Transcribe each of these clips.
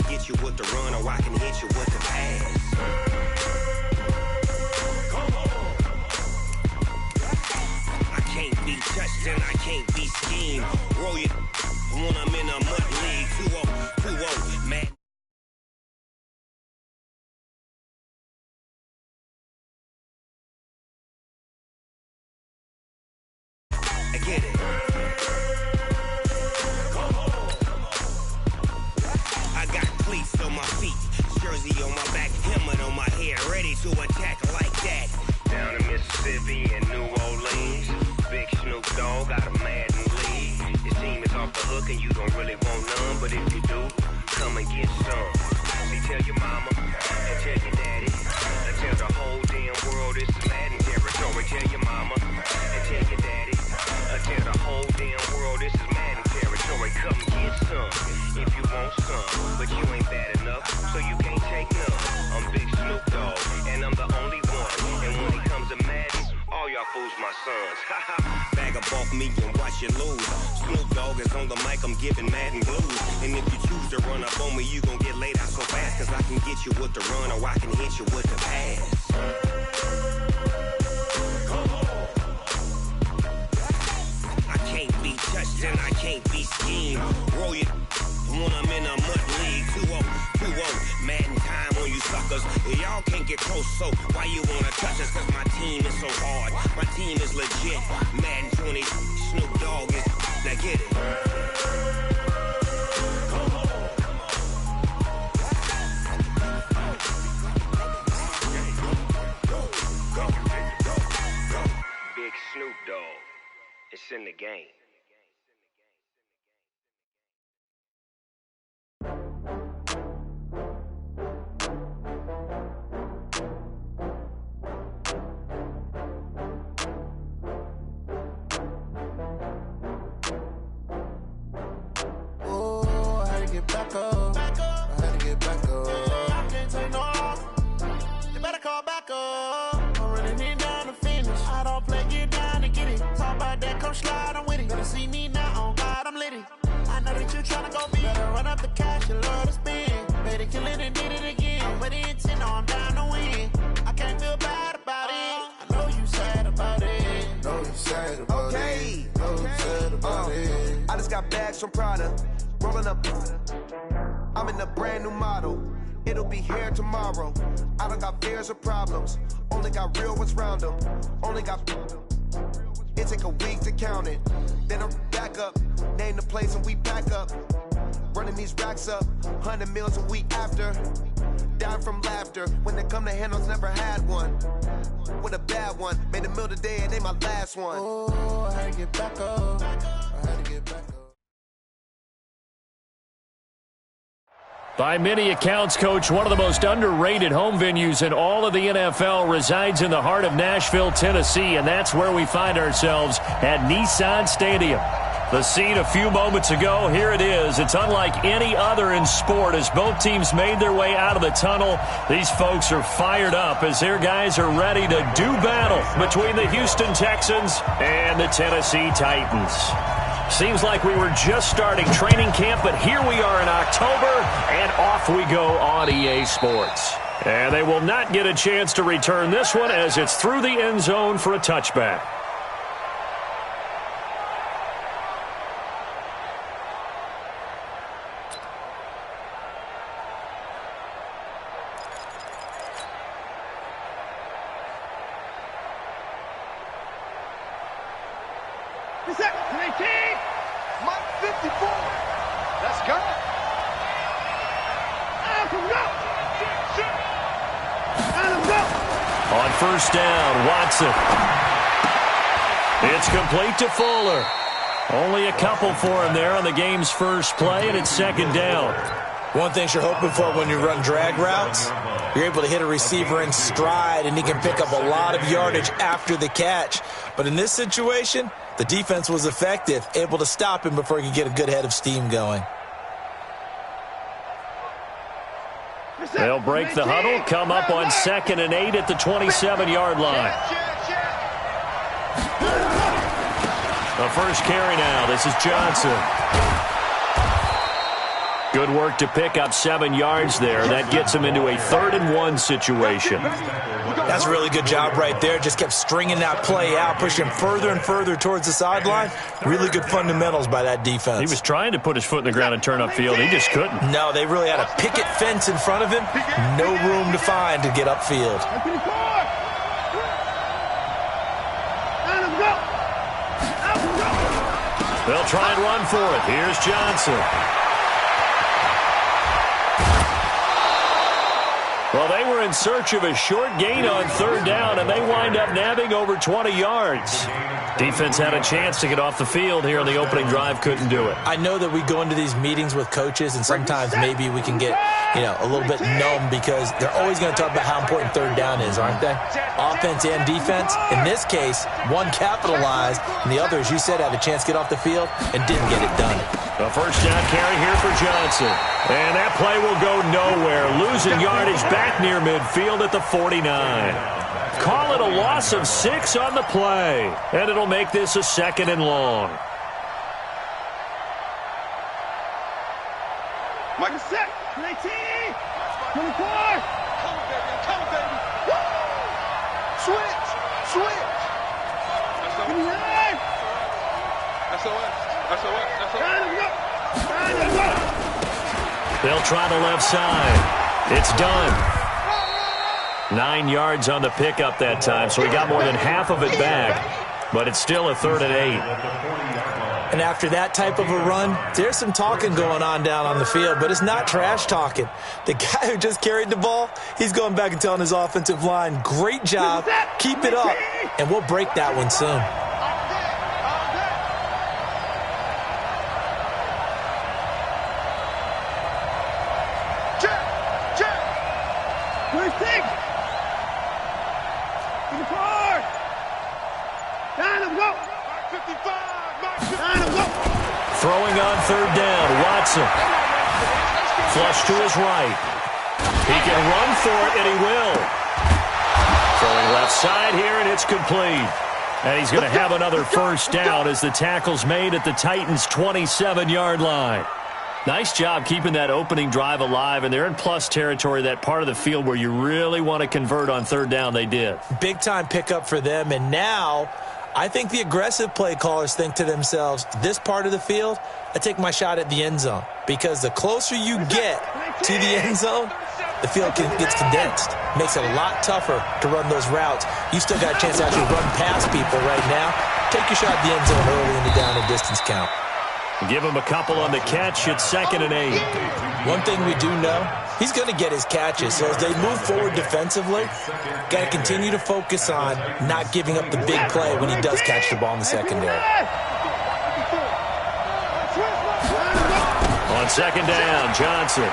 can get you with the run or I can hit you with the pass. I can't be touched and I can't be schemed. Roll you when I'm in a mud league. 2-0, 2-0, man. I get it. I got cleats on my feet, jersey on my back, helmet on my head, ready to attack like that. Down in Mississippi and New Orleans, Big Snoop Dogg got a Madden league. Your team is off the hook and you don't really want none, but if you do, come and get some. See, tell your mama and tell your daddy, and tell the whole damn world this is Madden territory. Tell your mama and tell your daddy, and tell the whole damn world this is Madden territory. Come get some if you want some, but you ain't bad enough, so you can't take none. I'm Big Snoop Dogg, and I'm the only one. And when it comes to Madden, all y'all fools my sons. Bag up off me and watch you lose. Snoop Dogg is on the mic, I'm giving Madden blues. And if you choose to run up on me, you gon' get laid out so fast, cause I can get you with the run or I can hit you with the pass. I can't be touched and I can't be schemed. Roll you when I'm in a mud league. 2-0, 2-0, Madden time on you suckers. Y'all can't get close, so why you wanna touch us? Cause my team is so hard, my team is legit. Madden 20, Snoop Dogg is, now get it. Big Snoop Dogg, it's in the game. Back up. I had to get back up. I can't take no loss. You better call back up. I'm running it down to finish. I don't play, get down to get it. Talk about that, come slide, I'm with it. Better see me now, on God, I'm lit it. I know that you tryna go big. Better run up the cash, you love to spend. Better kill it and did it again. But the intent, no, I'm down to win. I can't feel bad about it. I know you sad about it. Know you sad about it. Know you sad about it. I just got bags from Prada. Rolling up, I'm in a brand new model. It'll be here tomorrow. I don't got fears or problems. Only got real ones round them. Only got. It take a week to count it. Then I'm back up. Name the place and we back up. Running these racks up. 100 meals a week after. Dying from laughter. When they come to handles, never had one. With a bad one. Made a meal today and they my last one. Oh, I had to get back up. I had to get back up. By many accounts, Coach, one of the most underrated home venues in all of the NFL resides in the heart of Nashville, Tennessee, and that's where we find ourselves at Nissan Stadium. The scene a few moments ago, here it is. It's unlike any other in sport as both teams made their way out of the tunnel. These folks are fired up as their guys are ready to do battle between the Houston Texans and the Tennessee Titans. Seems like we were just starting training camp, but here we are in October, and off we go on EA Sports. And they will not get a chance to return this one as it's through the end zone for a touchback. On first down, Watson. It's complete to Fuller. Only a couple for him there on the game's first play, and it's second down. One thing you're hoping for when you run drag routes, you're able to hit a receiver in stride, and he can pick up a lot of yardage after the catch. But in this situation, the defense was effective, able to stop him before he could get a good head of steam going. They'll break the huddle, come up on 2nd and 8 at the 27-yard line. The first carry now. This is Johnson. Good work to pick up 7 yards there. That gets him into a 3rd-and-1 situation. That's a really good job right there. Just kept stringing that play out, pushing him further and further towards the sideline. Really good fundamentals by that defense. He was trying to put his foot in the ground and turn upfield. He just couldn't. No, they really had a picket fence in front of him. No room to find to get upfield. They'll try and run for it. Here's Johnson. Well, they were in search of a short gain on 3rd down, and they wind up nabbing over 20 yards. Defense had a chance to get off the field here on the opening drive, couldn't do it. I know that we go into these meetings with coaches, and sometimes maybe we can get, a little bit numb because they're always going to talk about how important 3rd down is, aren't they? Offense and defense. In this case, one capitalized, and the other, as you said, had a chance to get off the field and didn't get it done. A 1st down carry here for Johnson. And that play will go nowhere. Losing yardage back near midfield at the 49. Call it a loss of 6 on the play. And it'll make this a 2nd and long. Michael set. 19. 24. Come on, baby. Woo! Switch. They'll try the left side. It's done. 9 yards on the pickup that time, so he got more than half of it back, but it's still a 3rd and 8. And after that type of a run, there's some talking going on down on the field, but it's not trash talking. The guy who just carried the ball, he's going back and telling his offensive line, great job, keep it up, and we'll break that one soon. Throwing on 3rd down, Watson. Flush to his right. He can run for it, and he will. Throwing left side here, and it's complete. And he's going to have another 1st down as the tackle's made at the Titans' 27-yard line. Nice job keeping that opening drive alive, and they're in plus territory, that part of the field where you really want to convert on 3rd down. They did. Big-time pickup for them, and now I think the aggressive play callers think to themselves, this part of the field, I take my shot at the end zone. Because the closer you get to the end zone, the field gets condensed. Makes it a lot tougher to run those routes. You still got a chance to actually run past people right now. Take your shot at the end zone early in the down and distance count. Give him a couple on the catch. It's 2nd and 8. One thing we do know, he's going to get his catches. So as they move forward defensively, got to continue to focus on not giving up the big play when he does catch the ball in the secondary. On 2nd down, Johnson.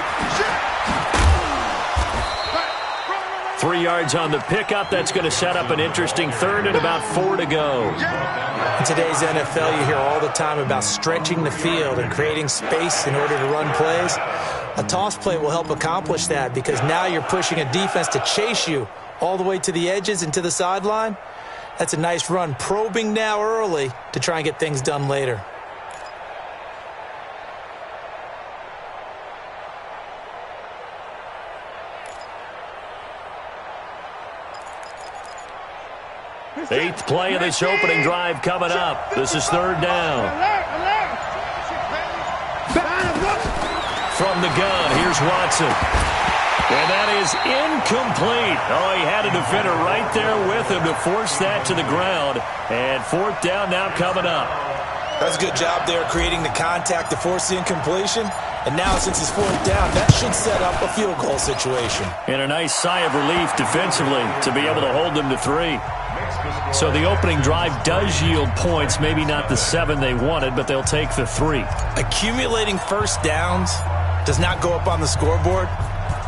3 yards on the pickup. That's going to set up an interesting 3rd and about 4 to go. In today's NFL, you hear all the time about stretching the field and creating space in order to run plays. A toss play will help accomplish that because now you're pushing a defense to chase you all the way to the edges and to the sideline. That's a nice run. Probing now early to try and get things done later. Eighth play of this opening drive coming up. This is 3rd down. From the gun, here's Watson. And that is incomplete. Oh, he had a defender right there with him to force that to the ground. And 4th down now coming up. That's a good job there creating the contact to force the incompletion. And now since it's 4th down, that should set up a field goal situation. And a nice sigh of relief defensively to be able to hold them to 3. So the opening drive does yield points, maybe not the 7 they wanted, but they'll take the 3. Accumulating 1st downs does not go up on the scoreboard,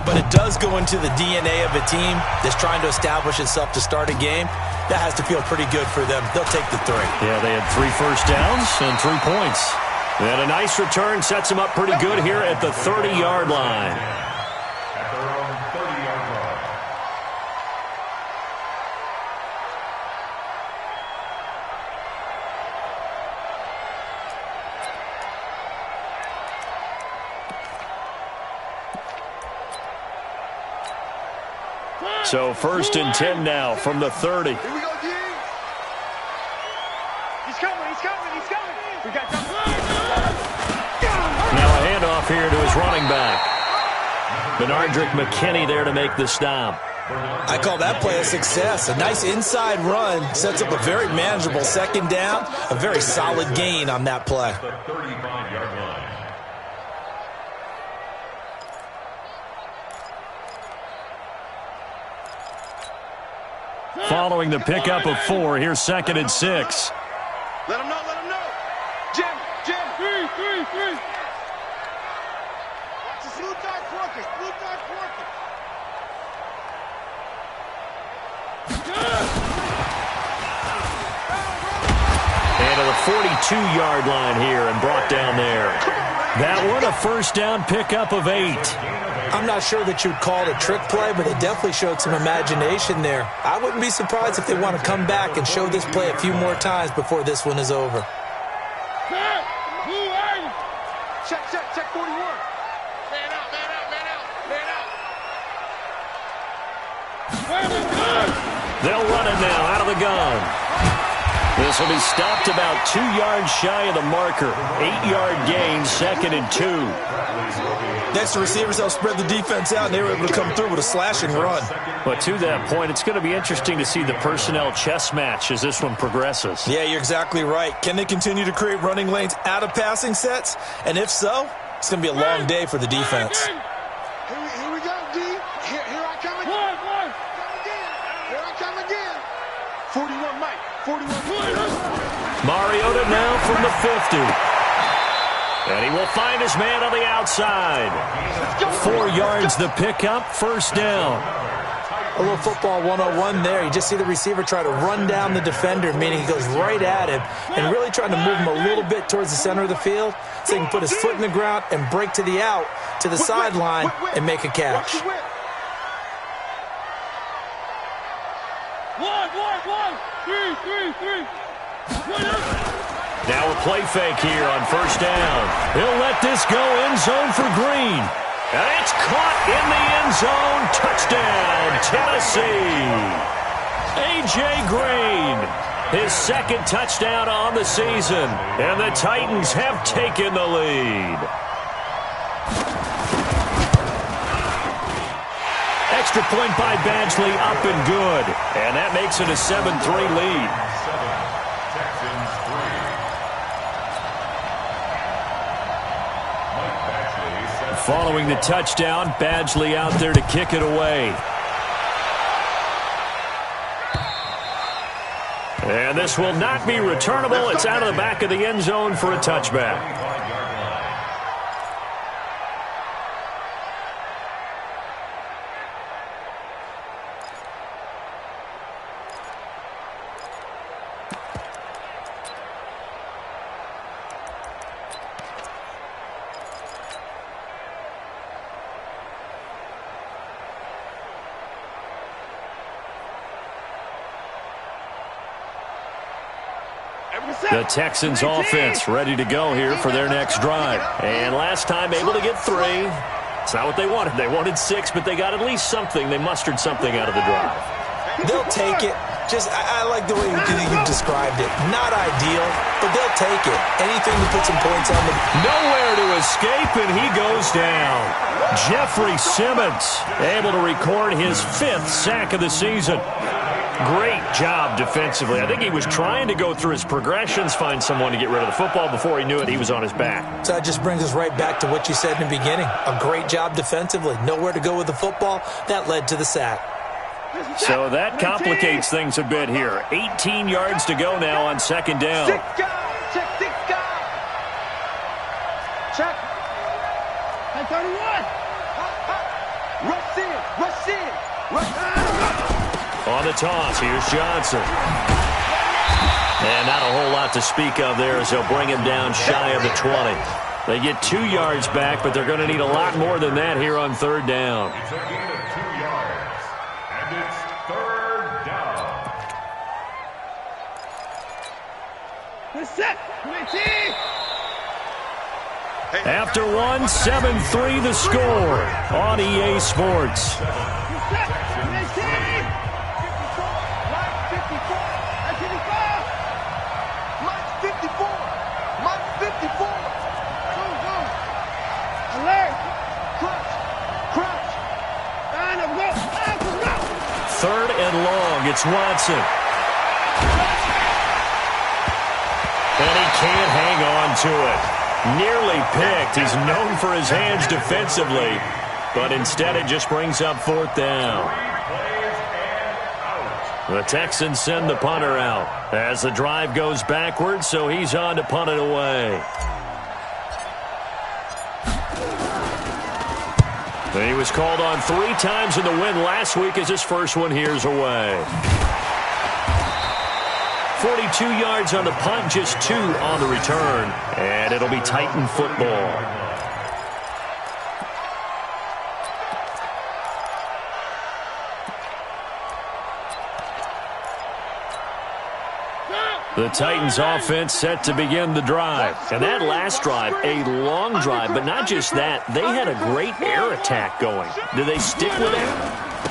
but it does go into the DNA of a team that's trying to establish itself to start a game. That has to feel pretty good for them. They'll take the 3. Yeah, they had 3 first downs and 3 points. And a nice return sets them up pretty good here at the 30-yard line. So 1st and 10 now from the 30. Here we go, G. He's coming, he's coming, he's coming. We got Now a handoff here to his running back. Benardrick McKinney there to make the stop. I call that play a success. A nice inside run sets up a very manageable 2nd down. A very solid gain on that play. Following the pickup of 4, here's 2nd and 6. Let him know, let him know. Jim. Three. Watch the blue dot working. And to the 42-yard line here and brought down there. That one a 1st down pickup of 8. I'm not sure that you'd call it a trick play, but they definitely showed some imagination there. I wouldn't be surprised if they want to come back and show this play a few more times before this one is over. Check 41. Man out. They'll run it now out of the gun. This will be stopped about 2 yards shy of the marker. 8-yard gain, 2nd and 2. Next, the receivers helped spread the defense out, and they were able to come through with a slashing run. But to that point, it's going to be interesting to see the personnel chess match as this one progresses. Yeah, you're exactly right. Can they continue to create running lanes out of passing sets? And if so, it's going to be a long day for the defense. Here we go, D. Here I come again. Here I come again. 41, Mike. 41. Mariota now from the 50. And he will find his man on the outside. 4 yards the pickup, 1st down. A little football 101 there. You just see the receiver try to run down the defender, meaning he goes right at him and really trying to move him a little bit towards the center of the field so he can put his foot in the ground and break to the out, to the sideline, and make a catch. Now a play fake here on 1st down. He'll let this go end zone for Green. And it's caught in the end zone. Touchdown, Tennessee. A.J. Green, his 2nd touchdown on the season. And the Titans have taken the lead. Extra point by Badgley, up and good. And that makes it a 7-3 lead. Following the touchdown, Badgley out there to kick it away. And this will not be returnable. It's out of the back of the end zone for a touchback. The Texans offense ready to go here for their next drive. And last time able to get 3. It's not what they wanted. They wanted 6, but they got at least something. They mustered something out of the drive. They'll take it. I like the way you described it. Not ideal, but they'll take it. Anything to put some points on them. Nowhere to escape, and he goes down. Jeffrey Simmons able to record his 5th sack of the season. Great job defensively. I think he was trying to go through his progressions, find someone to get rid of the football. Before he knew it, he was on his back. So that just brings us right back to what you said in the beginning. A great job defensively. Nowhere to go with the football. That led to the sack. So that complicates things a bit here. 18 yards to go now on 2nd down. Check. 31. Rush in. On the toss, here's Johnson. And not a whole lot to speak of there as they'll bring him down shy of the 20. They get 2 yards back, but they're going to need a lot more than that here on 3rd down. It's a gain of 2 yards, and it's 3rd down. After 1, 7-3 the score on EA Sports. long. It's Watson. And he can't hang on to it. Nearly picked. He's known for his hands defensively, but instead it just brings up 4th down. The Texans send the punter out as the drive goes backwards, so he's on to punt it away. He was called on 3 times in the win last week as his first one here's away. 42 yards on the punt, just 2 on the return. And it'll be Titan football. The Titans offense set to begin the drive. And that last drive, a long drive, but not just that. They had a great air attack going. Do they stick with it?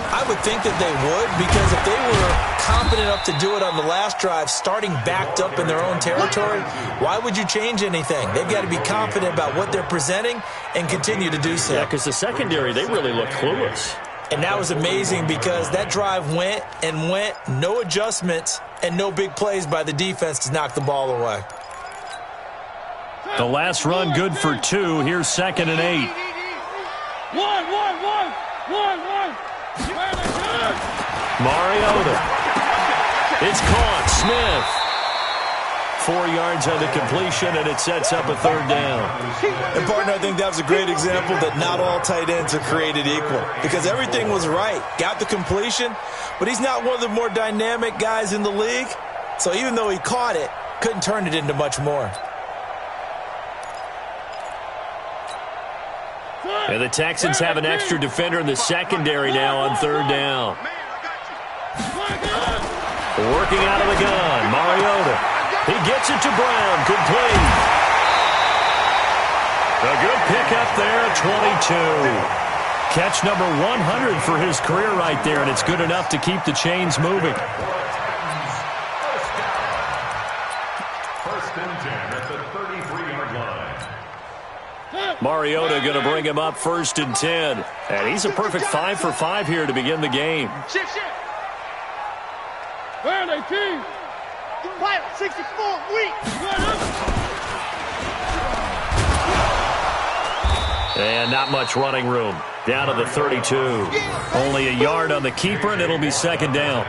I would think that they would, because if they were confident enough to do it on the last drive, starting backed up in their own territory, why would you change anything? They've got to be confident about what they're presenting and continue to do so. Yeah, because the secondary, they really looked clueless. And that was amazing because that drive went and went, no adjustments, and no big plays by the defense to knock the ball away. The last run good for 2. Here's 2nd and 8. Mariota. It's caught. Smith. 4 yards on the completion, and it sets up a 3rd down. And, partner, I think that was a great example that not all tight ends are created equal, because everything was right. Got the completion, but he's not one of the more dynamic guys in the league. So even though he caught it, couldn't turn it into much more. And the Texans have an extra defender in the secondary now on 3rd down. Working out of the gun, Mariota. He gets it to Brown, complete. A good pickup there at 22. Catch number 100 for his career right there, and it's good enough to keep the chains moving. First and 10 at the 33-yard line. Mariota going to bring him up 1st and 10. And he's a perfect 5 for 5 here to begin the game. Where they team? Pilot 64 weeks. And not much running room. Down to the 32. Only a yard on the keeper, and it'll be 2nd down.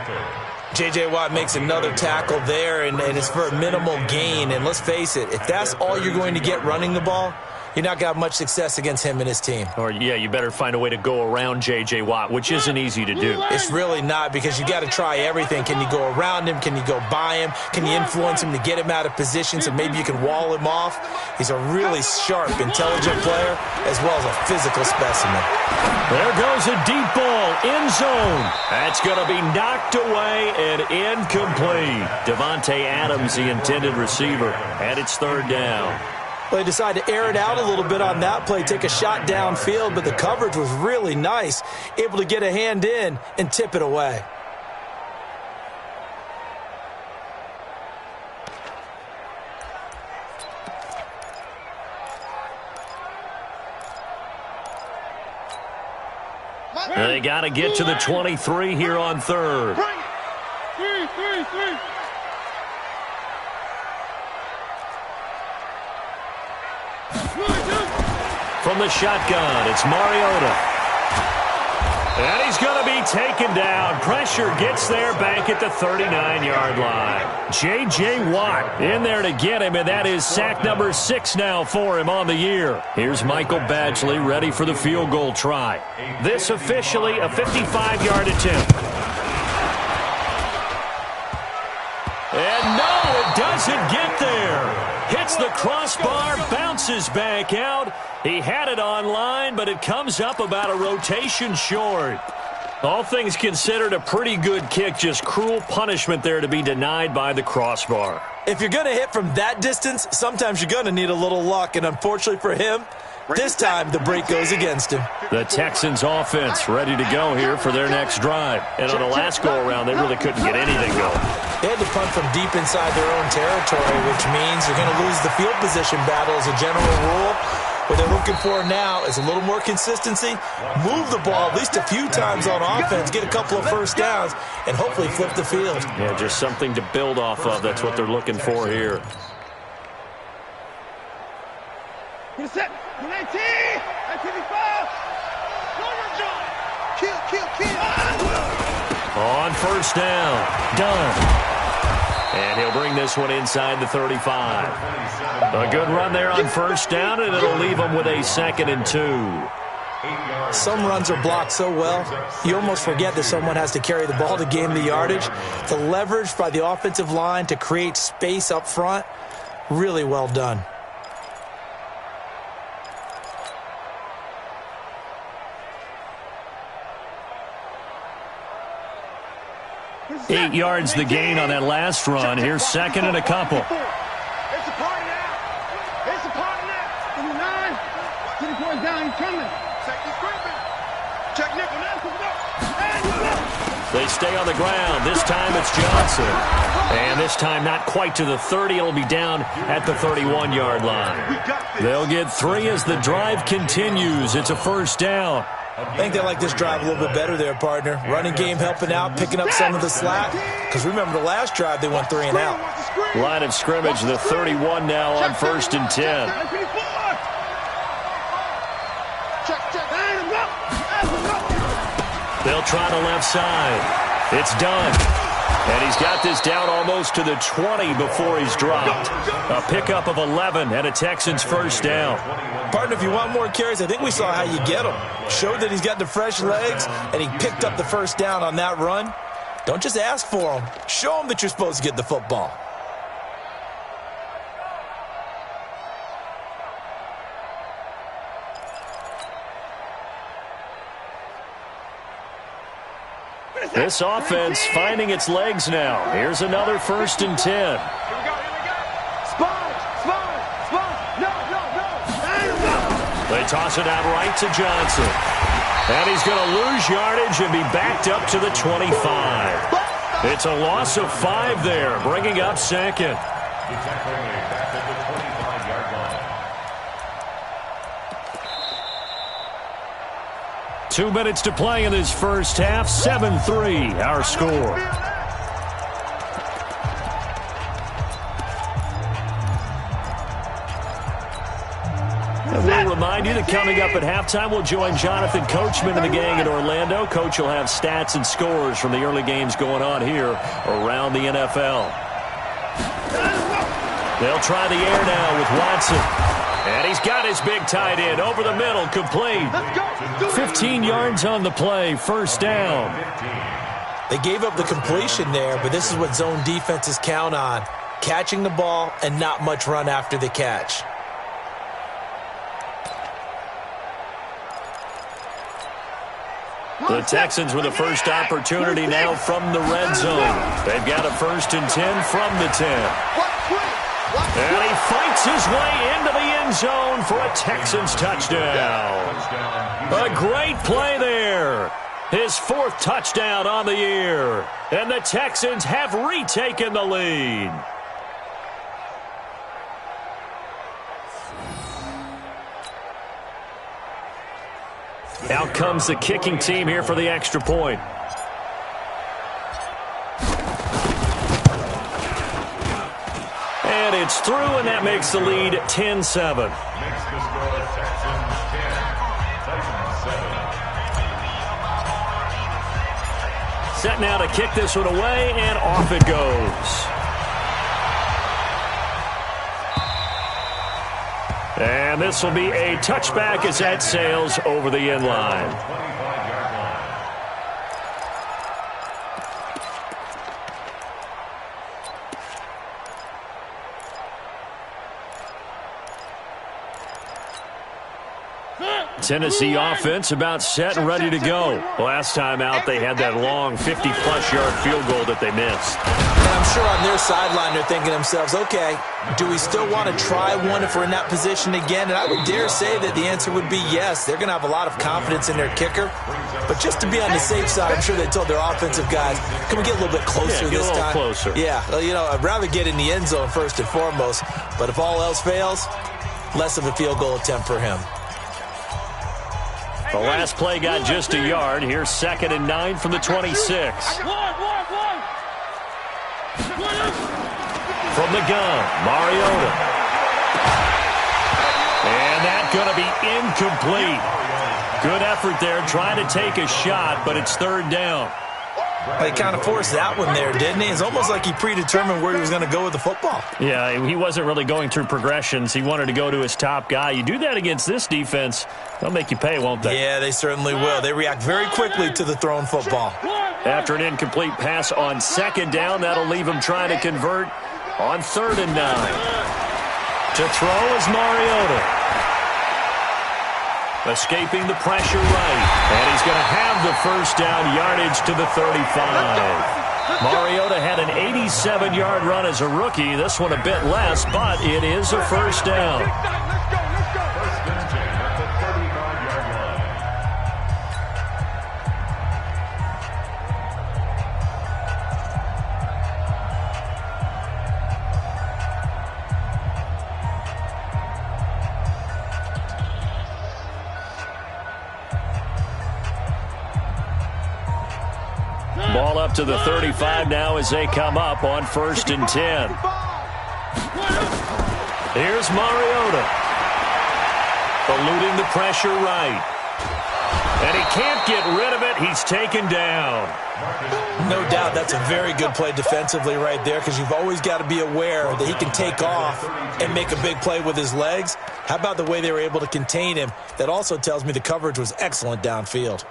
J.J. Watt makes another tackle there, and it's for a minimal gain. And let's face it, if that's all you're going to get running the ball, you're not got much success against him and his team. Or, yeah, you better find a way to go around J.J. Watt, which isn't easy to do. It's really not, because you got to try everything. Can you go around him? Can you go by him? Can you influence him to get him out of position so maybe you can wall him off? He's a really sharp, intelligent player, as well as a physical specimen. There goes a deep ball, end zone. That's going to be knocked away and incomplete. Devontae Adams, the intended receiver, and it's 3rd down. Well, they decided to air it out a little bit on that play, take a shot downfield, but the coverage was really nice, able to get a hand in and tip it away. They got to get to the 23 here on 3rd. Three. From the shotgun, it's Mariota. And he's going to be taken down. Pressure gets there back at the 39-yard line. J.J. Watt in there to get him, and that is sack number 6 now for him on the year. Here's Michael Badgley ready for the field goal try. This officially a 55-yard attempt. And no, it doesn't get there. Hits the crossbar, bounces back out. He had it on line, but it comes up about a rotation short. All things considered, a pretty good kick, just cruel punishment there to be denied by the crossbar. If you're going to hit from that distance, sometimes you're going to need a little luck, and unfortunately for him, this time the break goes against him. The Texans offense ready to go here for their next drive. And on the last go-around, they really couldn't get anything going. They had to punt from deep inside their own territory, which means you're going to lose the field position battle as a general rule. What they're looking for now is a little more consistency, move the ball at least a few times on offense, get a couple of first downs, and hopefully flip the field. Yeah, just something to build off of. That's what they're looking for here. Get set. 19. 19. Kill. On first down. Done. And he'll bring this one inside the 35. A good run there on first down, and it'll leave him with a 2nd and 2. Some runs are blocked so well, you almost forget that someone has to carry the ball to gain the yardage. The leverage by the offensive line to create space up front, really well done. 8 yards the gain on that last run. Here's 2nd and a couple. It's a party now. It's a party now. In the 9. 10 points down. He's coming. Check the equipment. Check nickel now. They stay on the ground. This time it's Johnson. And this time not quite to the 30. It'll be down at the 31-yard line. They'll get 3 as the drive continues. It's a first down. I think they like this drive a little bit better there, partner. Running game helping out, picking up some of the slack. Because remember, the last drive they went 3 and out. Line of scrimmage, the 31 now on 1st and 10. They'll try the left side. It's done. And he's got this down almost to the 20 before he's dropped. A pickup of 11 and a Texans first down. Partner, if you want more carries, I think we saw how you get him. Showed that he's got the fresh legs, and he picked up the first down on that run. Don't just ask for him. Show him that you're supposed to get the football. This offense finding its legs now. Here's another 1st and 10. They toss it out right to Johnson. And he's going to lose yardage and be backed up to the 25. It's a loss of 5 there, bringing up 2nd. 2 minutes to play in this first half. 7-3, our score. We'll remind you that coming up at halftime, we'll join Jonathan Coachman and the gang in Orlando. Coach will have stats and scores from the early games going on here around the NFL. They'll try the air now with Watson. And he's got his big tight end over the middle, complete. 15 yards on the play, first down. They gave up the completion there, but this is what zone defenses count on. Catching the ball and not much run after the catch. The Texans with a first opportunity now from the red zone. They've got a 1st and 10 from the 10. And he fights his way into the end zone for a Texans touchdown. A great play there. His 4th touchdown on the year. And the Texans have retaken the lead. Out comes the kicking team here for the extra point. And it's through, and that makes the lead 10-7. Makes the score Texans 10, Titans 7. Set now to kick this one away, and off it goes. And this will be a touchback as that sails over the end line. Tennessee offense about set and ready to go. Last time out, they had that long 50-plus yard field goal that they missed. And I'm sure on their sideline they're thinking to themselves, okay, do we still want to try one if we're in that position again? And I would dare say that the answer would be yes. They're going to have a lot of confidence in their kicker. But just to be on the safe side, I'm sure they told their offensive guys, can we get a little bit closer this time? Closer. Yeah, well, you know, I'd rather get in the end zone first and foremost. But if all else fails, less of a field goal attempt for him. The last play got just a yard. Here's 2nd and 9 from the 26. From the gun, Mariota. And that's going to be incomplete. Good effort there, trying to take a shot, but it's 3rd down. He kind of forced that one there, didn't he? It's almost like he predetermined where he was going to go with the football. Yeah, he wasn't really going through progressions. He wanted to go to his top guy. You do that against this defense, they'll make you pay, won't they? Yeah, they certainly will. They react very quickly to the thrown football. After an incomplete pass on 2nd down, that'll leave him trying to convert on 3rd and 9. To throw is Mariota. Escaping the pressure right. And he's going to have the 1st down, yardage to the 35. Mariota had an 87-yard run as a rookie. This one a bit less, but it is a 1st down. Ball up to the 35 now as they come up on 1st and 10. Here's Mariota. Eluding the pressure right. And he can't get rid of it. He's taken down. No doubt that's a very good play defensively right there, because you've always got to be aware that he can take off and make a big play with his legs. How about the way they were able to contain him? That also tells me the coverage was excellent downfield.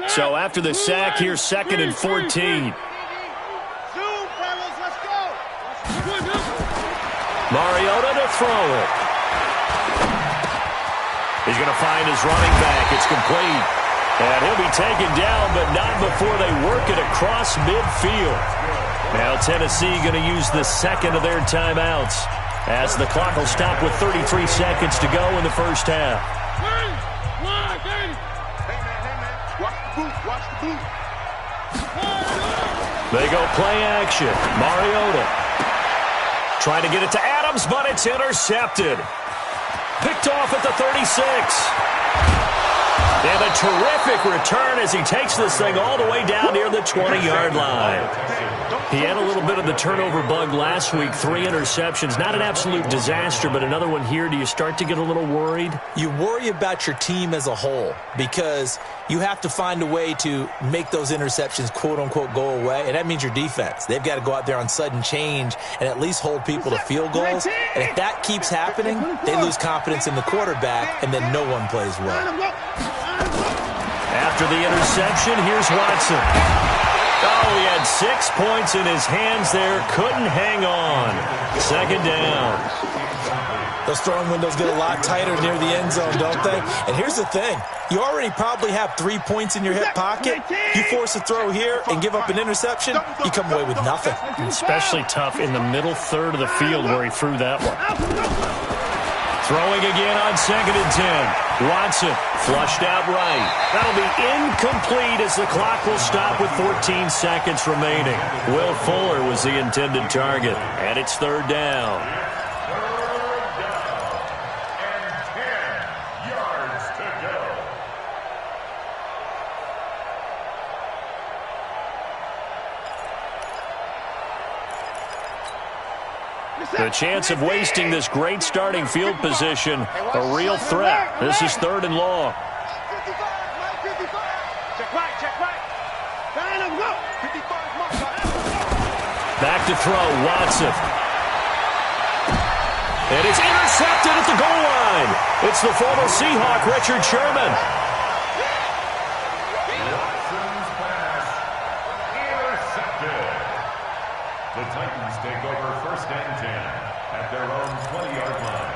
So after the sack, here's 2nd and 14. Mariota to throw it. He's going to find his running back. It's complete. And he'll be taken down, but not before they work it across midfield. Now Tennessee going to use the 2nd of their timeouts, as the clock will stop with 33 seconds to go in the 1st half. They go play action. Mariota trying to get it to Adams, but it's intercepted. Picked off at the 36. And a terrific return as he takes this thing all the way down near the 20-yard line. He had a little bit of the turnover bug last week, 3 interceptions. Not an absolute disaster, but another one here. Do you start to get a little worried? You worry about your team as a whole, because you have to find a way to make those interceptions, quote-unquote, go away, and that means your defense. They've got to go out there on sudden change and at least hold people to field goals. And if that keeps happening, they lose confidence in the quarterback, and then no one plays well. After the interception, here's Watson. Oh, he had 6 points in his hands there. Couldn't hang on. 2nd down. Those throwing windows get a lot tighter near the end zone, don't they? And here's the thing. You already probably have 3 points in your hip pocket. You force a throw here and give up an interception, you come away with nothing. Especially tough in the middle 3rd of the field where he threw that one. Throwing again on 2nd and 10. Watson flushed out right. That'll be incomplete as the clock will stop with 14 seconds remaining. Will Fuller was the intended target, and it's 3rd down. 3rd down and 10 yards to go. The chance of wasting this great starting field position, a real threat. This is 3rd and long. Back to throw, Watson. And it's intercepted at the goal line. It's the former Seahawk, Richard Sherman. Watson's pass intercepted. The Titans take over 1st and 10 at their own 20-yard line.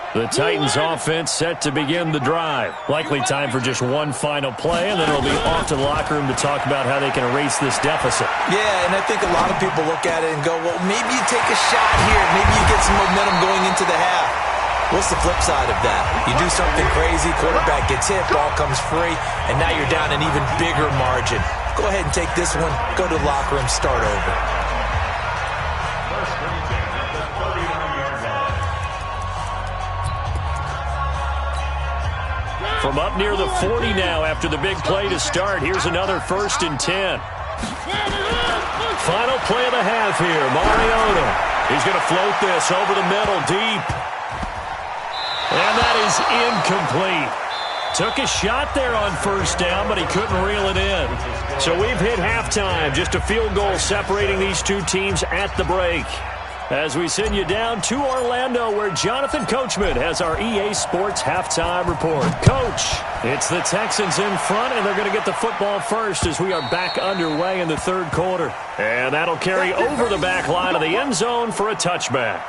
The Titans offense set to begin the drive. Likely time for just one final play, and then it'll be off to the locker room to talk about how they can erase this deficit. Yeah, and I think a lot of people look at it and go, well, maybe you take a shot here. Maybe you get some momentum going into the half. What's the flip side of that? You do something crazy, quarterback gets hit, ball comes free, and now you're down an even bigger margin. Go ahead and take this one, go to the locker room, start over. From up near the 40 now after the big play to start. Here's another 1st and 10. Final play of the half here. Mariota. He's going to float this over the middle deep. And that is incomplete. Took a shot there on 1st down, but he couldn't reel it in. So we've hit halftime. Just a field goal separating these two teams at the break. As we send you down to Orlando, where Jonathan Coachman has our EA Sports halftime report. Coach, it's the Texans in front, and they're going to get the football first as we are back underway in the 3rd quarter. And that'll carry over the back line of the end zone for a touchback.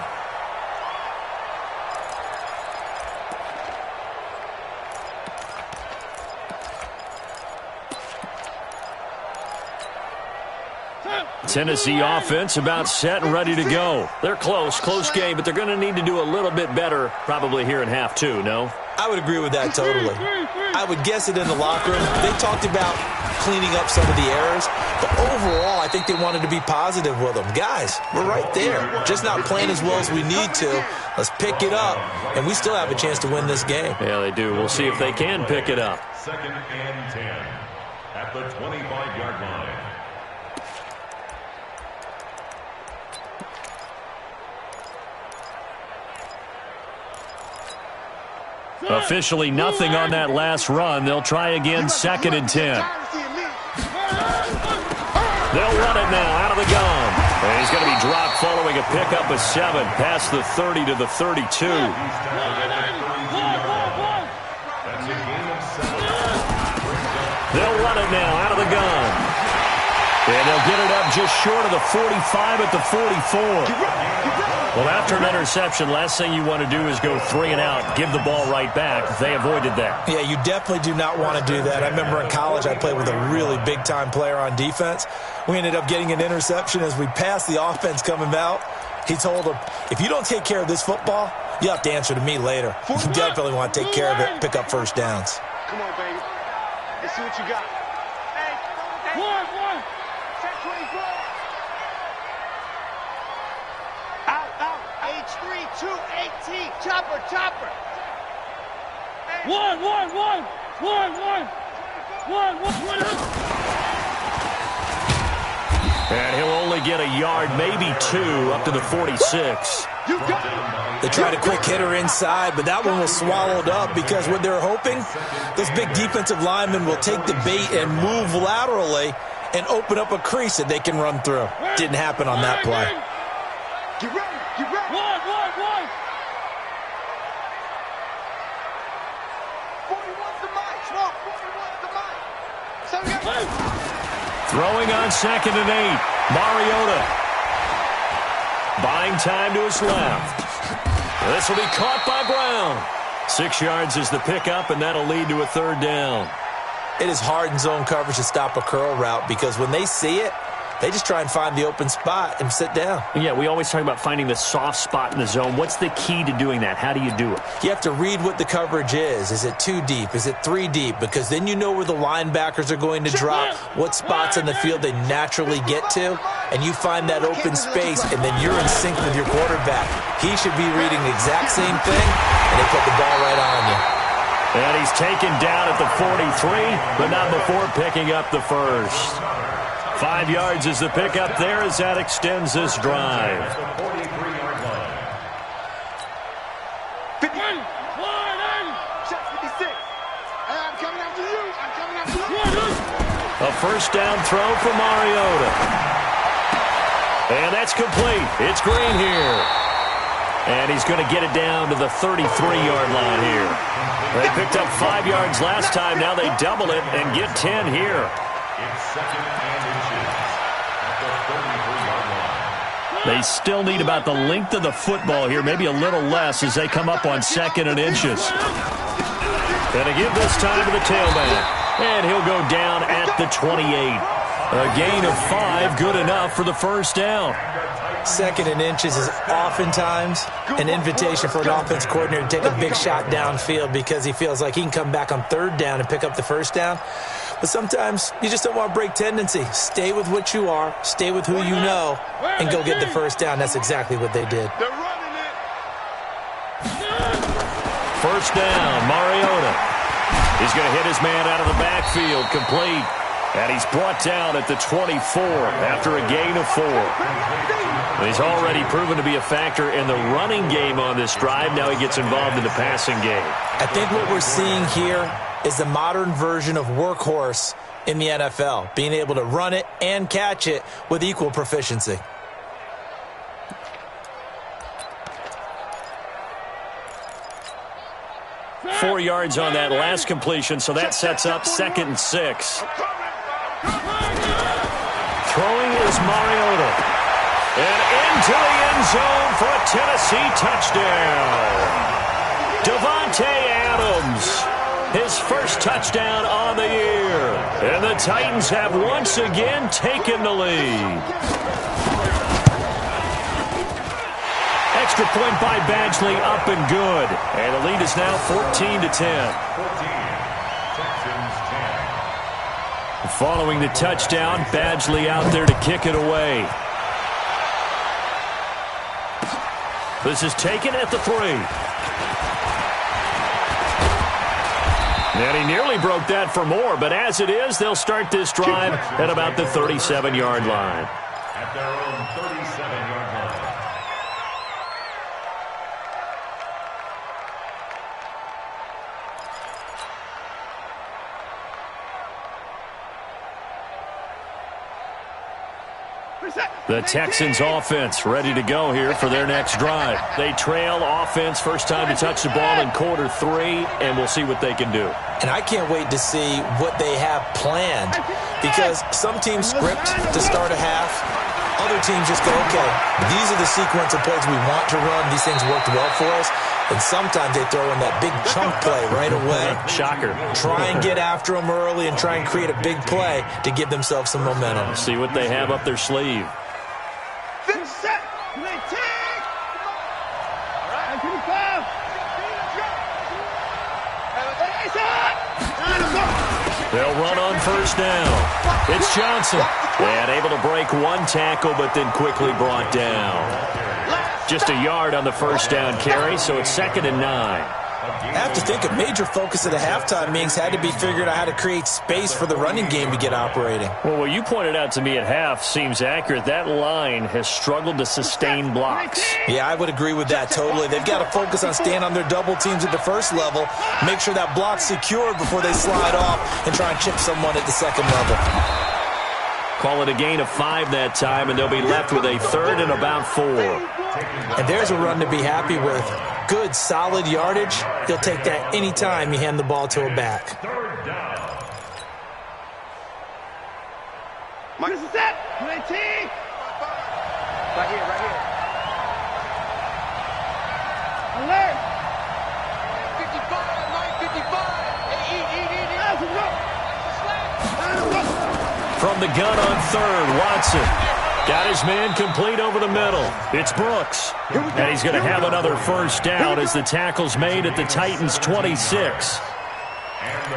Tennessee offense about set and ready to go. They're close game, but they're going to need to do a little bit better probably here in half 2, no? I would agree with that totally. I would guess it in the locker room. They talked about cleaning up some of the errors, but overall I think they wanted to be positive with them. Guys, we're right there. Just not playing as well as we need to. Let's pick it up, and we still have a chance to win this game. Yeah, they do. We'll see if they can pick it up. 2nd and 10 at the 25-yard line. Officially nothing on that last run. They'll try again, 2nd and 10. They'll run it now out of the gun. And he's going to be dropped following a pickup of 7 past the 30 to the 32. They'll run it now out of the gun. And they'll get it up just short of the 45 at the 44. Well, after an interception, last thing you want to do is go 3 and out, give the ball right back. They avoided that. Yeah, you definitely do not want to do that. I remember in college I played with a really big-time player on defense. We ended up getting an interception as we passed the offense coming out. He told him, if you don't take care of this football, you'll have to answer to me later. You definitely want to take care of it, pick up 1st downs. Come on, baby. Let's see what you got. Hey, one. Check 24. Out. H3, 218. Chopper. One. And he'll only get a yard, maybe 2, up to the 46. They tried a quick hitter inside, but that one was swallowed up because what they're hoping, those big defensive linemen will take the bait and move laterally and open up a crease that they can run through. Didn't happen on that play. Get ready. One. 41's the mic. 41's the mic. So we got Throwing on 2nd and 8. Mariota. Buying time to his left. This will be caught by Brown. 6 yards is the pickup, and that'll lead to a 3rd down. It is hard in zone coverage to stop a curl route because when they see it, they just try and find the open spot and sit down. Yeah, we always talk about finding the soft spot in the zone. What's the key to doing that? How do you do it? You have to read what the coverage is. Is it 2 deep? Is it 3 deep? Because then you know where the linebackers are going to drop, what spots in the field they naturally get to, and you find that open space, and then you're in sync with your quarterback. He should be reading the exact same thing, and they put the ball right on you. And he's taken down at the 43, but not before picking up the 1st. 5 yards is the pickup there as that extends this drive. 43-yard line. 50. Shot 56. I'm coming after you. A 1st down throw for Mariota. And that's complete. It's Green here. And he's going to get it down to the 33-yard line here. They picked up 5 yards last time. Now they double it and get 10 here. It's 2nd and inches at the 33-yard line. They still need about the length of the football here, maybe a little less as they come up on 2nd and inches. Going to give this time to the tailback. And he'll go down at the 28. A gain of 5, good enough for the 1st down. 2nd and inches is oftentimes an invitation for an offense coordinator to take a big shot downfield because he feels like he can come back on 3rd down and pick up the 1st down. But sometimes you just don't want to break tendency. Stay with what you are, stay with who you know, and go get the 1st down. That's exactly what they did. They're running it. 1st down, Mariota. He's going to hit his man out of the backfield, complete. And he's brought down at the 24 after a gain of 4. He's already proven to be a factor in the running game on this drive. Now he gets involved in the passing game. I think what we're seeing here is the modern version of workhorse in the NFL, being able to run it and catch it with equal proficiency. Four yards on that last completion, so that sets up 2nd and 6. Throwing is Mariota. And into the end zone for a Tennessee touchdown. Davante Adams, his 1st touchdown on the year. And the Titans have once again taken the lead. Extra point by Badgley, up and good. And the lead is now 14-10. 14. Texans 10. Following the touchdown, Badgley out there to kick it away. This is taken at the 3. And he nearly broke that for more, but as it is, they'll start this drive at about the 37-yard line. At their own 37-yard line. The Texans offense ready to go here for their next drive. They trail offense, first time to touch the ball in quarter 3, and we'll see what they can do. And I can't wait to see what they have planned, because some teams script to start a half. Other teams just go, okay, these are the sequence of plays we want to run. These things worked well for us. And sometimes they throw in that big chunk play right away. Shocker. Try and get after them early and try and create a big play to give themselves some momentum. See what they have up their sleeve. They'll run on 1st down. It's Johnson. And able to break one tackle, but then quickly brought down. Just a yard on the 1st down carry, so it's 2nd and 9. I have to think a major focus of the halftime meetings had to be figuring out how to create space for the running game to get operating. Well, what you pointed out to me at half seems accurate. That line has struggled to sustain blocks. Yeah, I would agree with that totally. They've got to focus on staying on their double teams at the 1st level, make sure that block's secured before they slide off and try and chip someone at the 2nd level. Call it a gain of 5 that time, and they'll be left with a 3rd and about 4. And there's a run to be happy with. Good, solid yardage. He'll take that anytime you hand the ball to a back. 3rd down. This is it. 19. Right here, right here. Alert. 55, 955. From the gun on 3rd, Watson. Got his man complete over the middle. It's Brooks. And he's going to have another 1st down as the tackle's made at the Titans' 26.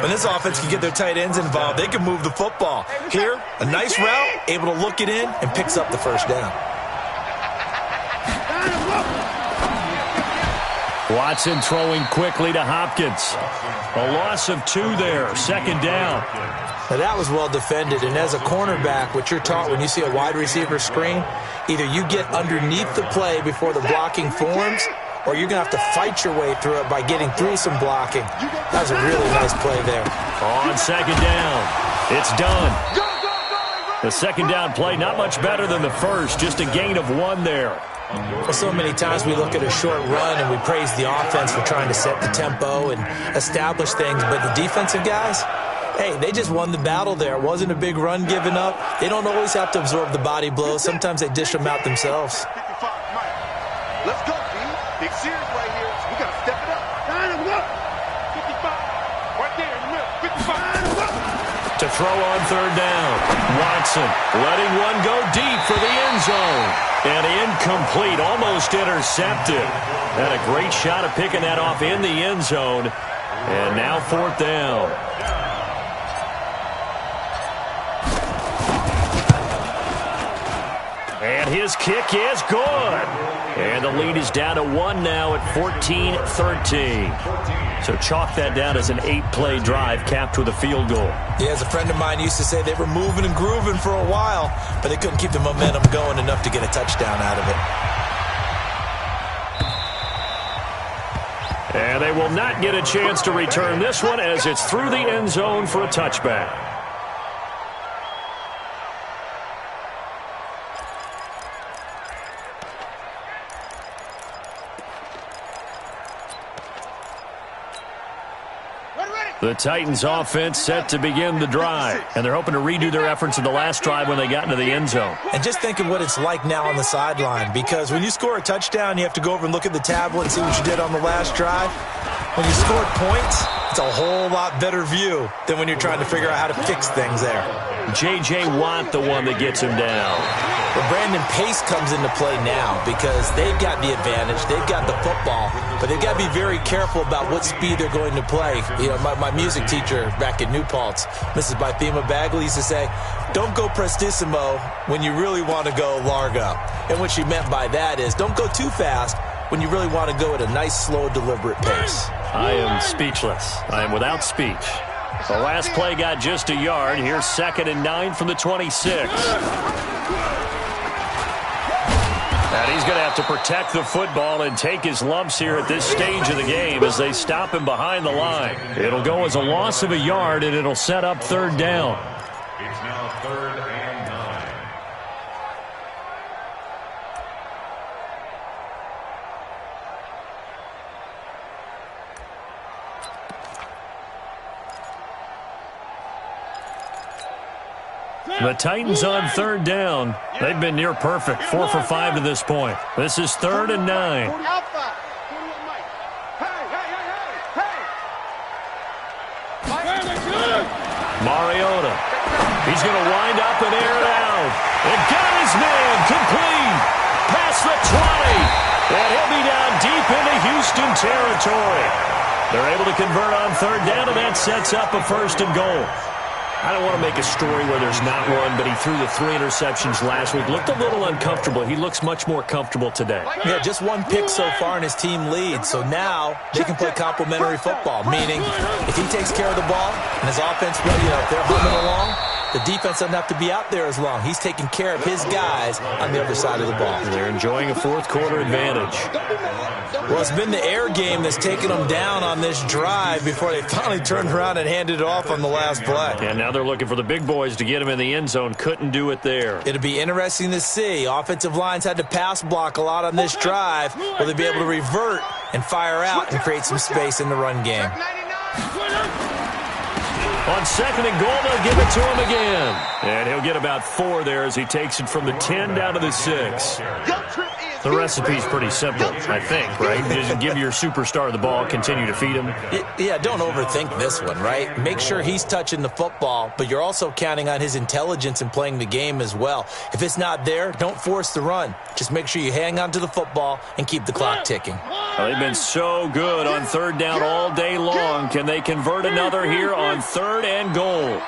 When this offense can get their tight ends involved, they can move the football. Here, a nice route, able to look it in, and picks up the 1st down. Watson throwing quickly to Hopkins. A loss of 2 there, 2nd down. Now that was well defended, and as a cornerback, what you're taught when you see a wide receiver screen, either you get underneath the play before the blocking forms, or you're going to have to fight your way through it by getting through some blocking. That was a really nice play there. On 2nd down, it's done. The 2nd down play, not much better than the 1st, just a gain of 1 there. Well, so many times we look at a short run and we praise the offense for trying to set the tempo and establish things, but the defensive guys, hey, they just won the battle there. It wasn't a big run given up. They don't always have to absorb the body blows. Sometimes they dish them out themselves. 55, Mike. Let's go, B. Big series right here. So we got to step it up. 55. Right there in the middle. 55. to throw on third down. Watson letting one go deep for the end zone. And incomplete, almost intercepted. Had a great shot at picking that off in the end zone. And now fourth down. And his kick is good. And the lead is down to 1 now at 14-13. So chalk that down as an 8-play drive capped with a field goal. Yeah, as a friend of mine used to say, they were moving and grooving for a while, but they couldn't keep the momentum going enough to get a touchdown out of it. And they will not get a chance to return this one as it's through the end zone for a touchback. The Titans offense set to begin the drive, and they're hoping to redo their efforts in the last drive when they got into the end zone. And just think of what it's like now on the sideline, because when you score a touchdown, you have to go over and look at the tablet and see what you did on the last drive. When you scored points, it's a whole lot better view than when you're trying to figure out how to fix things there. J.J. Watt, the one that gets him down. But Brandon Pace comes into play now because they've got the advantage. They've got the football, but they've got to be very careful about what speed they're going to play. You know, my music teacher back at New Paltz, Mrs. Bythema Bagley, used to say, don't go prestissimo when you really want to go largo. And what she meant by that is don't go too fast when you really want to go at a nice, slow, deliberate pace. I am speechless. I am without speech. The last play got just a yard. Here's 2nd and 9 from the 26. And he's going to have to protect the football and take his lumps here at this stage of the game as they stop him behind the line. It'll go as a loss of a yard, and it'll set up third down. It's now 3rd and 9. The Titans on third down. They've been near perfect, 4 for 5 to this point. This is 3rd and 9. Mariota. He's going to wind up and air it out. And got his man complete. Past the 20. And he'll be down deep into Houston territory. They're able to convert on third down, and that sets up a 1st and goal. I don't want to make a story where there's not one, but he threw the 3 interceptions last week. Looked a little uncomfortable. He looks much more comfortable today. Yeah, just 1 pick so far, and his team leads. So now they can play complementary football, meaning if he takes care of the ball and his offense, if they're humming along, the defense doesn't have to be out there as long. He's taking care of his guys on the other side of the ball. They're enjoying a 4th quarter advantage. Well, it's been the air game that's taken them down on this drive before they finally turned around and handed it off on the last play. And now they're looking for the big boys to get him in the end zone. Couldn't do it there. It'll be interesting to see. Offensive lines had to pass block a lot on this drive. Will they be able to revert and fire out and create some space in the run game? On 2nd and goal, they'll give it to him again. And he'll get about 4 there as he takes it from the 10 down to the 6. The recipe's pretty simple, I think, right? Just give your superstar the ball, continue to feed him. Yeah, don't overthink this one, right? Make sure he's touching the football, but you're also counting on his intelligence in playing the game as well. If it's not there, don't force the run. Just make sure you hang on to the football and keep the clock ticking. Well, they've been so good on third down all day long. Can they convert another here on 3rd and goal?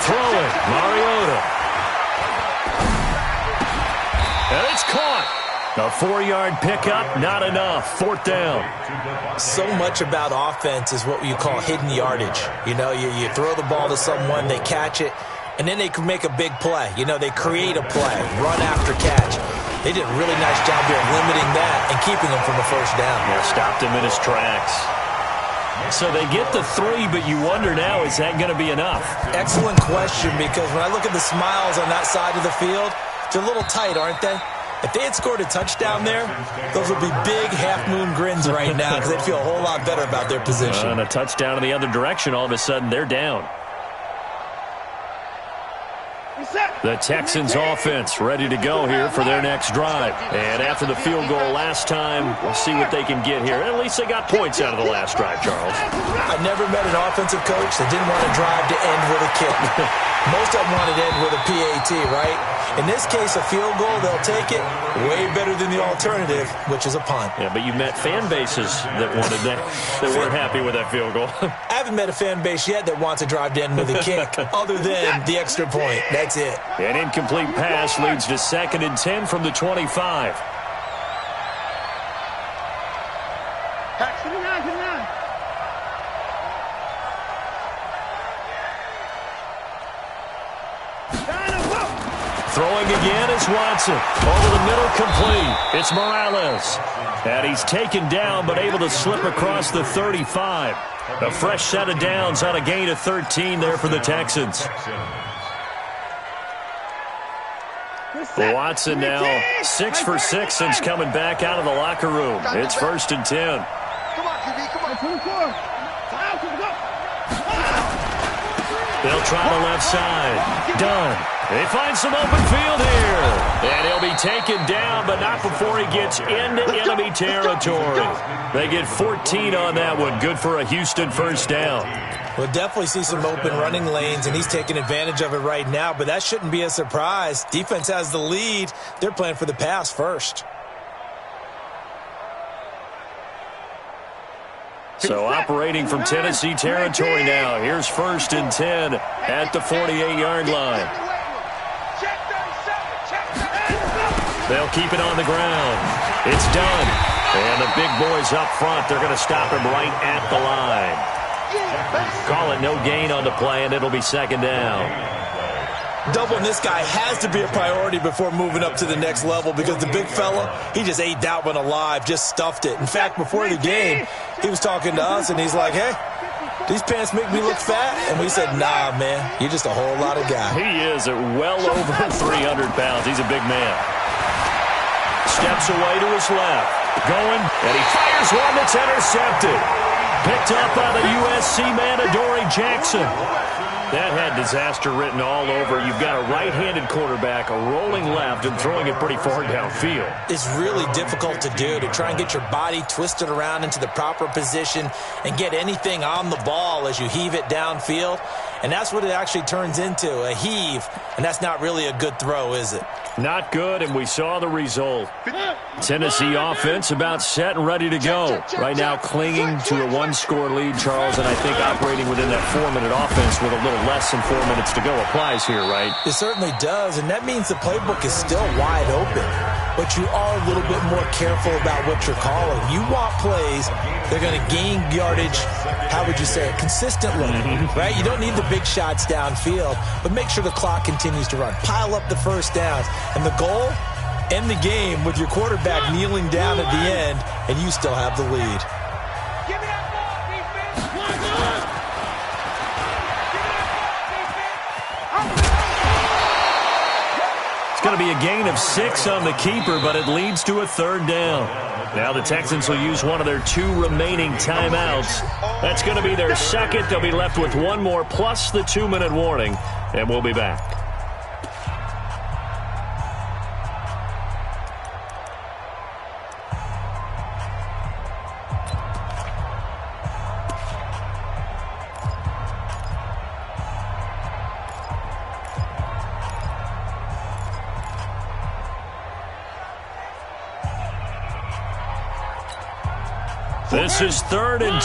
Throwing, Mariota. And it's caught. A 4-yard pickup, not enough. 4th down. So much about offense is what you call hidden yardage. You know, you throw the ball to someone, they catch it, and then they can make a big play. You know, they create a play, run after catch. They did a really nice job here limiting that and keeping him from a 1st down. Yeah, stopped him in his tracks. So they get the 3, but you wonder now, is that going to be enough? Excellent question, because when I look at the smiles on that side of the field, they're a little tight, aren't they? If they had scored a touchdown there, those would be big half-moon grins right now because they'd feel a whole lot better about their position. And a touchdown in the other direction, all of a sudden, they're down. The Texans offense ready to go here for their next drive. And after the field goal last time, we'll see what they can get here. At least they got points out of the last drive, Charles. I never met an offensive coach that didn't want to drive to end with a kick. Most of them wanted to end with a PAT, right? In this case, a field goal, they'll take it. Way better than the alternative, which is a punt. Yeah, but you met fan bases that wanted that weren't happy with that field goal. I haven't met a fan base yet that wants to drive to end with a kick, other than the extra point. That's it. An incomplete pass leads to 2nd and 10 from the 25. Throwing again is Watson. Over the middle, complete. It's Morales. And he's taken down, but able to slip across the 35. A fresh set of downs on a gain of 13 there for the Texans. Watson now 6 for 6 since coming back out of the locker room. It's 1st and 10. Come on, QB, come on. They'll try the left side. Done. They find some open field here. And he'll be taken down, but not before he gets into enemy territory. They get 14 on that one. Good for a Houston first down. We'll definitely see some open running lanes, and he's taking advantage of it right now, but that shouldn't be a surprise. Defense has the lead. They're playing for the pass first. So operating from Tennessee territory now. Here's 1st and 10 at the 48-yard line. They'll keep it on the ground. It's done. And the big boys up front, they're going to stop him right at the line. Call it no gain on the play, and it'll be 2nd down. Doubling this guy has to be a priority before moving up to the next level because the big fella, he just ate that one alive, just stuffed it. In fact, before the game, he was talking to us, and he's like, hey, these pants make me look fat? And we said, nah, man, you're just a whole lot of guy. He is at well over 300 pounds. He's a big man. Steps away to his left. Going, and he fires one that's intercepted. Picked up by the USC man, Adoree Jackson. That had disaster written all over. You've got a right-handed quarterback, a rolling left, and throwing it pretty far downfield. It's really difficult to do, to try and get your body twisted around into the proper position and get anything on the ball as you heave it downfield. And that's what it actually turns into, a heave. And that's not really a good throw, is it? Not good, and we saw the result. Tennessee offense about set and ready to go. Right now clinging to a 1-score lead, Charles, and I think operating within that 4-minute offense with a little less than 4 minutes to go applies here, right? It certainly does, and that means the playbook is still wide open. But you are a little bit more careful about what you're calling. You want plays, they're going to gain yardage, how would you say it, consistently, right? You don't need the big shots downfield, but make sure the clock continues to run. Pile up the first downs, and the goal, end the game with your quarterback kneeling down at the end, and you still have the lead. It's going to be a gain of 6 on the keeper, but it leads to a 3rd down. Now the Texans will use one of their 2 remaining timeouts. That's going to be their 2nd. They'll be left with 1 more plus the 2-minute warning, and we'll be back. This is 3rd and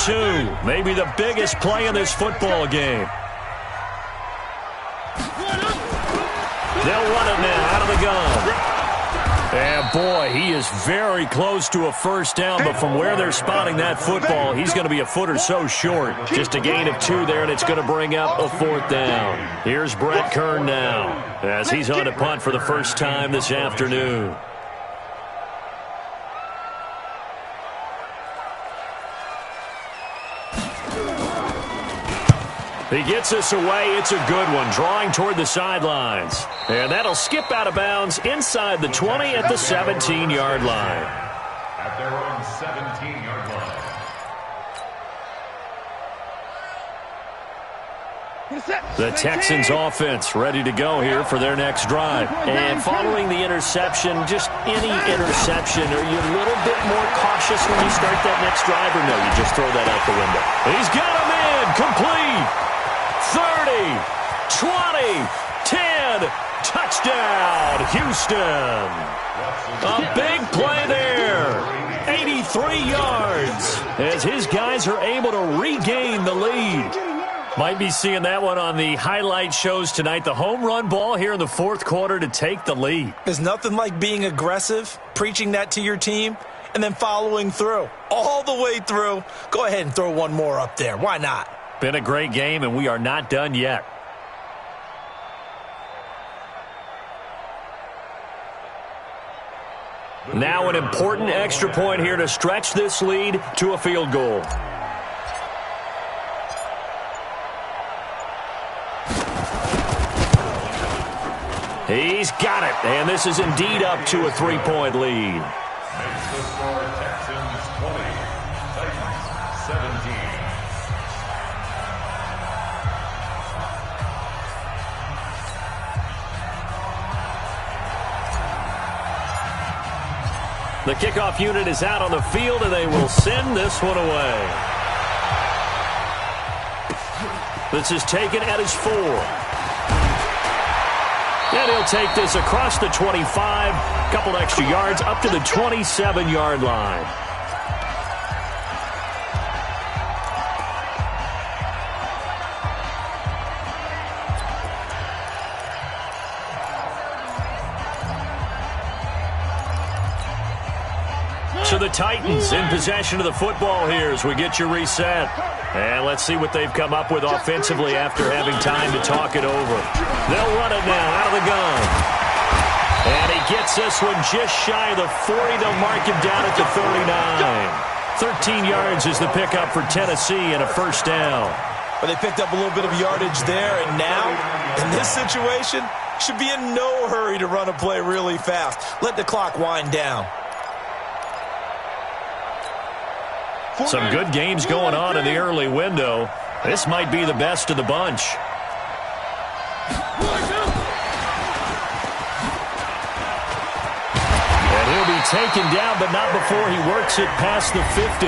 2. Maybe the biggest play in this football game. They'll run it now out of the gun. And boy, he is very close to a first down, but from where they're spotting that football, he's going to be a foot or so short. Just a gain of 2 there, and it's going to bring up a 4th down. Here's Brett Kern now, as he's on to punt for the first time this afternoon. He gets us away. It's a good one, drawing toward the sidelines. And that'll skip out of bounds inside the 20 at the 17-yard line. At their own 17-yard The Texans offense ready to go here for their next drive. And following the interception, just any interception, are you a little bit more cautious when you start that next drive, or no, you just throw that out the window? He's got him in, complete, 30, 20, 10, touchdown, Houston. A big play there, 83 yards, as his guys are able to regain the lead. Might be seeing that one on the highlight shows tonight. The home run ball here in the fourth quarter to take the lead. There's nothing like being aggressive, preaching that to your team, and then following through. All the way through. Go ahead and throw one more up there. Why not? Been a great game, and we are not done yet. Now an important extra point here to stretch this lead to a field goal. He's got it, and this is indeed up to a 3-point lead. Makes the score Texans 20, Titans 17. The kickoff unit is out on the field, and they will send this one away. This is taken at his 4. And he'll take this across the 25, couple extra yards up to the 27-yard line. So the Titans in possession of the football here as we get you reset. And let's see what they've come up with offensively after having time to talk it over. They'll run it now out of the gun. And he gets this one just shy of the 40. They'll mark him down at the 39. 13 yards is the pickup for Tennessee and a first down. But they picked up a little bit of yardage there, and now, in this situation, should be in no hurry to run a play really fast. Let the clock wind down. Some good games going on in the early window. This might be the best of the bunch. And he'll be taken down, but not before he works it past the 50.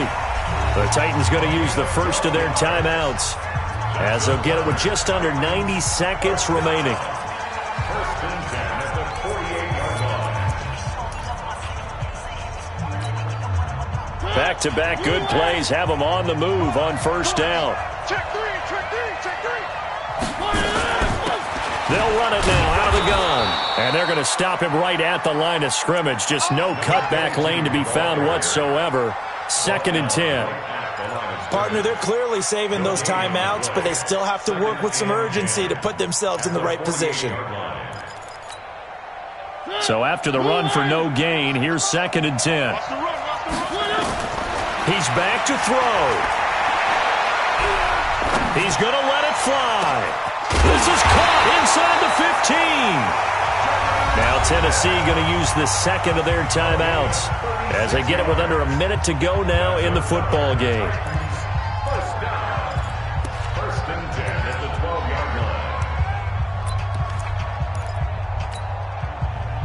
The Titans going to use the first of their timeouts, as they'll get it with just under 90 seconds remaining. First and 10 at the 48-yard line. Back-to-back good plays have them on the move on first down. Check three. They'll run it now out of the gun. And they're going to stop him right at the line of scrimmage. Just no cutback lane to be found whatsoever. 2nd and 10. Partner, they're clearly saving those timeouts, but they still have to work with some urgency to put themselves in the right position. So after the run for no gain, here's 2nd and 10. He's back to throw. He's going to let it fly. This is caught inside the 15. Now Tennessee going to use the second of their timeouts as they get it with under a minute to go now in the football game. First down. First and 10 at the 12-yard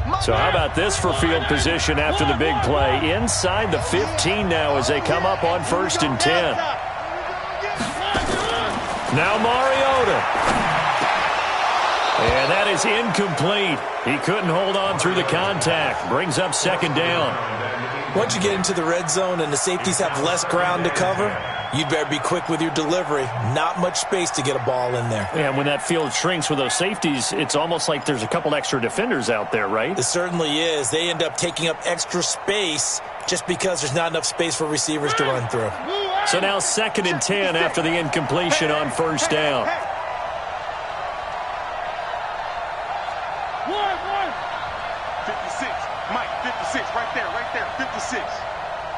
line. So how about this for field position after the big play? Inside the 15 now as they come up on 1st and 10. Now Mariota. And that is incomplete. He couldn't hold on through the contact. Brings up 2nd down. Once you get into the red zone and the safeties have less ground to cover, you'd better be quick with your delivery. Not much space to get a ball in there. And when that field shrinks with those safeties, it's almost like there's a couple extra defenders out there, right? It certainly is. They end up taking up extra space just because there's not enough space for receivers to run through. So now 2nd and 10 after the incompletion on 1st down. 56, Mike, 56, right there, 56.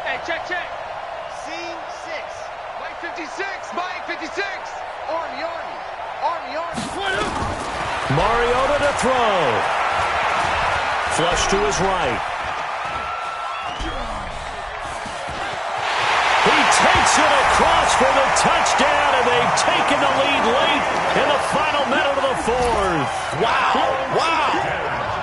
Hey, check. C6, Mike, 56, Mike, 56. Army. Mariota to throw. Flush to his right. He takes it across for the touchdown, and they've taken the lead late in the final minute of the fourth.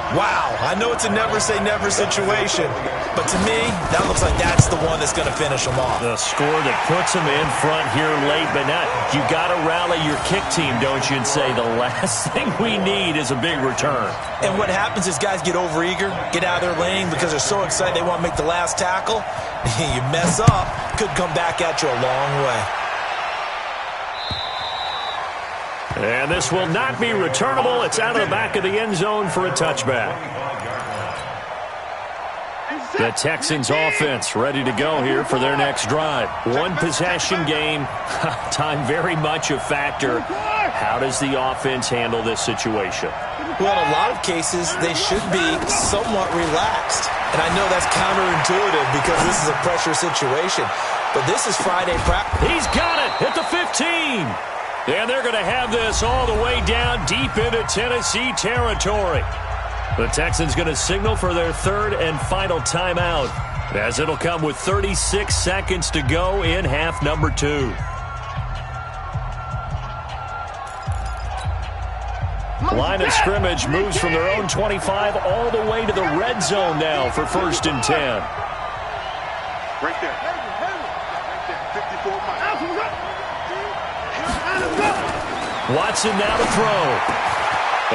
Wow, I know it's a never-say-never situation, but to me, that looks like that's the one that's going to finish them off. The score that puts them in front here late, but now you got to rally your kick team, don't you, and say the last thing we need is a big return. And what happens is guys get overeager, get out of their lane because they're so excited they want to make the last tackle. You mess up, could come back at you a long way. And this will not be returnable. It's out of the back of the end zone for a touchback. The Texans offense ready to go here for their next drive. One possession game. Time very much a factor. How does the offense handle this situation? Well, in a lot of cases, they should be somewhat relaxed. And I know that's counterintuitive because this is a pressure situation. But this is Friday practice. He's got it at the 15. And they're going to have this all the way down deep into Tennessee territory. The Texans going to signal for their third and final timeout, as it'll come with 36 seconds to go in half number 2. Line of scrimmage moves from their own 25 all the way to the red zone now for 1st and 10. Right there. 54 miles. Watson now to throw.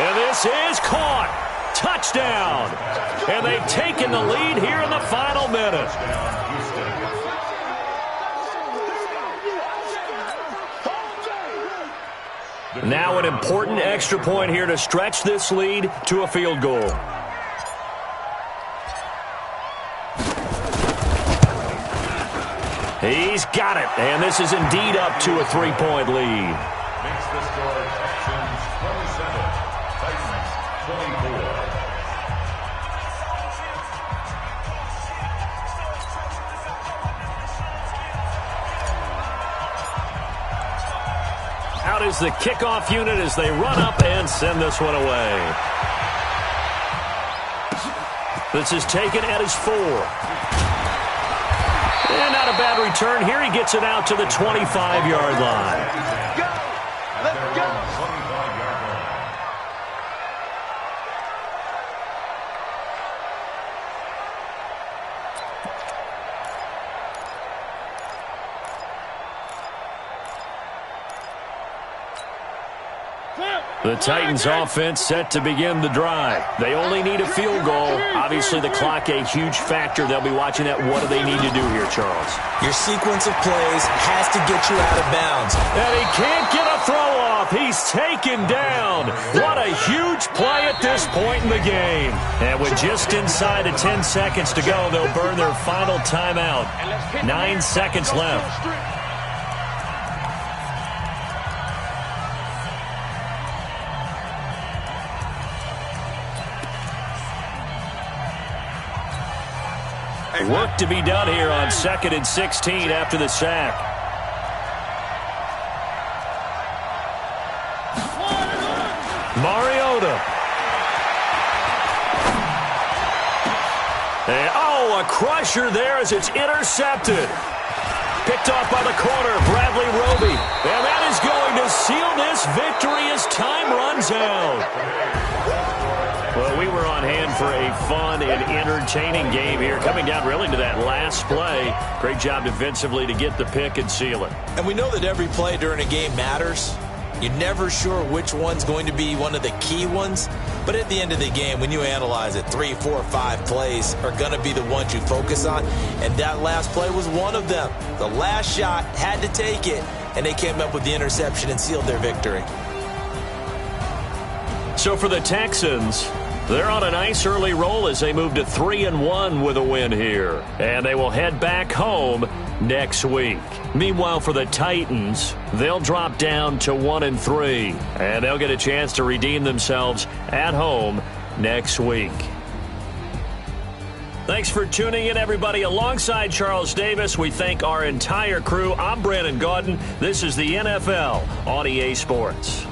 And this is caught. Touchdown. And they've taken the lead here in the final minute. Now an important extra point here to stretch this lead to a field goal. He's got it. And this is indeed up to a 3-point lead. Makes the score Texans 27, Titans 24. Out is the kickoff unit as they run up and send this one away. This is taken at his 4. And not a bad return here. He gets it out to the 25-yard line. Let's go. The Titans offense set to begin the drive. They only need a field goal. Obviously, the clock a huge factor. They'll be watching that. What do they need to do here, Charles? Your sequence of plays has to get you out of bounds. And he can't get a throw off. He's taken down. What a huge play at this point in the game. And with just inside of 10 seconds to go, they'll burn their final timeout. 9 seconds left. Work to be done here on 2nd and 16 after the sack. Mariota. And, a crusher there as it's intercepted. Picked off by the corner, Bradley Roby. And that is going to seal this victory as time runs out. Well, we were on hand for a fun and entertaining game here, coming down really to that last play. Great job defensively to get the pick and seal it. And we know that every play during a game matters. You're never sure which one's going to be one of the key ones. But at the end of the game, when you analyze it, 3, 4, 5 plays are going to be the ones you focus on. And that last play was one of them. The last shot had to take it, and they came up with the interception and sealed their victory. So for the Texans, they're on a nice early roll as they move to 3-1 with a win here. And they will head back home next week. Meanwhile, for the Titans, they'll drop down to 1-3. And they'll get a chance to redeem themselves at home next week. Thanks for tuning in, everybody. Alongside Charles Davis, we thank our entire crew. I'm Brandon Gaudin. This is the NFL on EA Sports.